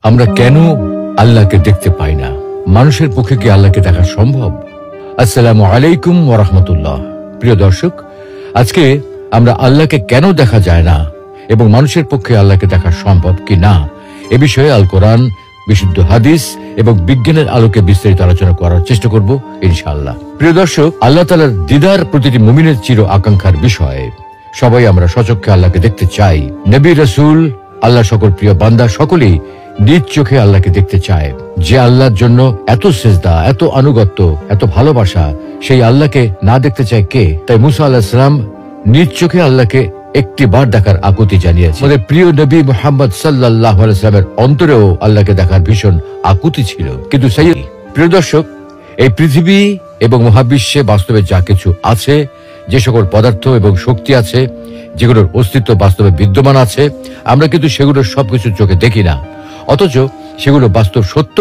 আমরা কেন আল্লাহকে দেখতে পাই না? মানুষের পক্ষে কি আল্লাহকে দেখা সম্ভব? আসসালামু আলাইকুম ওয়া রাহমাতুল্লাহ। প্রিয় দর্শক, আজকে আমরা আল্লাহকে কেন দেখা যায় না এবং মানুষের পক্ষে আল্লাহকে দেখা সম্ভব কি না এ বিষয়ে আল কোরআন, বিশুদ্ধ হাদিস এবং বিজ্ঞানের আলোকে বিস্তারিত আলোচনা করার চেষ্টা করব ইনশাআল্লাহ। প্রিয় দর্শক, আল্লাহ তাআলার দিদার প্রতিটি মুমিনের চির আকাঙ্ক্ষার বিষয়। সবাই আমরা সচক্ষে আল্লাহকে দেখতে চাই। নবী, রাসূল, আল্লাহ সকল প্রিয় বান্দা সকলেই নিজ চোখে আল্লাহকে দেখতে চায়। যে আল্লাহর জন্য এত সিজদা, এত আনুগত্য, এত ভালোবাসা, সেই আল্লাহকে না দেখতে চায় কে? তাই মুসা আলাইহিস সালাম নিজ চোখে আল্লাহকে একটি বার দেখার আকুতি জানিয়েছে। আমাদের প্রিয় নবী মুহাম্মদ সাল্লাল্লাহু আলাইহি ওয়াসাল্লামের অন্তরেও আল্লাহকে দেখার ভীষণ আকুতি ছিল। কিন্তু প্রিয় দর্শক, এই পৃথিবী এবং মহাবিশ্বে বাস্তবে যা কিছু আছে, যে সকল পদার্থ এবং শক্তি আছে, যেগুলোর অস্তিত্ব বাস্তবে বিদ্যমান আছে, আমরা কিন্তু সেগুলোর সবকিছু চোখে দেখি না। অথচ সেগুলো বাস্তব সত্য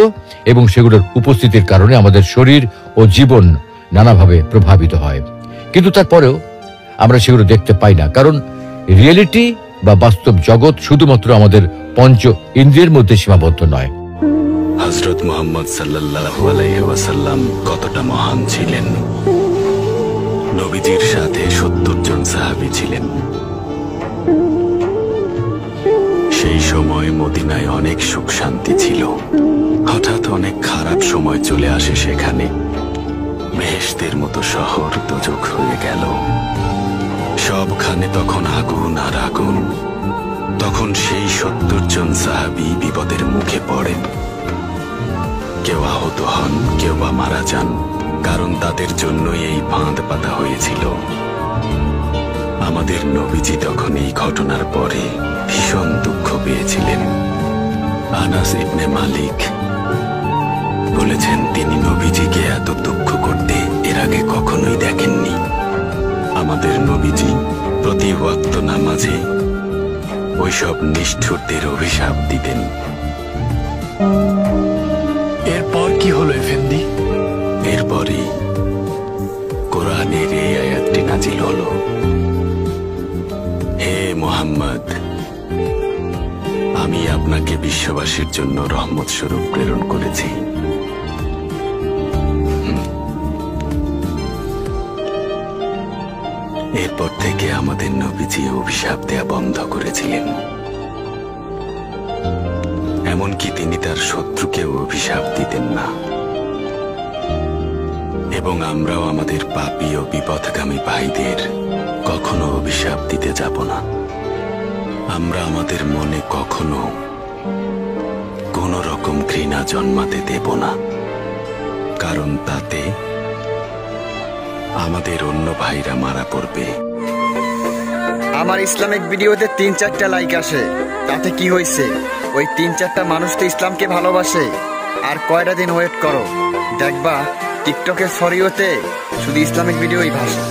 এবং সেগুলোর উপস্থিতির কারণে আমাদের শরীর ও জীবন নানাভাবে প্রভাবিত হয়। কিন্তু তারপরেও আমরা সেগুলো দেখতে পাই না, কারণ রিয়েলিটি বা বাস্তব জগৎ শুধুমাত্র আমাদের পঞ্চ ইন্দ্রিয়ের মধ্যে সীমাবদ্ধ নয়। হযরত মুহাম্মদ সাল্লাল্লাহু আলাইহি ওয়াসাল্লাম কতটা মহান ছিলেন। নবীজির সাথে 70 জন সাহাবী ছিলেন। সেই সময় মদিনায় অনেক সুখ শান্তি ছিল। হঠাৎ অনেক খারাপ সময় চলে আসে সেখানে। বেহেশতের মতো শহর দোজখ হয়ে গেল। সবখানে তখন আগুন আর আগুন। তখন সেই 70 জন সাহাবী বিপদের মুখে পড়েন। কেউ আহত হন, কেউ বা মারা যান, কারণ তাদের জন্যই এই ফাঁদ পাতা হয়েছিল। আমাদের নবীজি তখন এই ঘটনার পরে ভীষণ দুঃখ পেয়েছিলেন। আনাস ইবনে মালিক বলেছেন, তিনি নবীজিকে এত দুঃখ করতে এর আগে কখনোই দেখেননি। আমাদের নবীজি প্রতি ওয়াক্ত নামাজে ওইসব নিষ্ঠুরদের অভিশাপ দিতেন। এরপর কি হলো এফেন্দি? এরপরই কোরআনের এই আয়াতটি নাজিল হলো, হে মুহাম্মদ, আমি আপনাকে বিশ্ববাসীর জন্য রহমত স্বরূপ প্রেরণ করেছি। এরপর থেকে আমাদের নবীজি অভিশাপ দেয়া বন্ধ করেছিলেন। এমনকি তিনি তার শত্রুকেও অভিশাপ দিতেন না। এবং আমরাও আমাদের পাপী ও বিপথগামী ভাইদের কখনো অভিশাপ দিতে যাব না। আমরা আমাদের মনে কখনো কোন রকম ঘৃণা জন্মাতে দেব না, কারণ তাতে আমাদের অন্য ভাইরা মারা পড়বে। আমার ইসলামিক ভিডিওতে 3-4টা লাইক আসে, তাতে কি হয়েছে? ওই 3-4টা মানুষ তো ইসলামকে ভালোবাসে। আর কয়টা দিন ওয়েট করো, দেখবা টিকটকের ফর ইউতে শুধু ইসলামিক ভিডিওই ভাসে।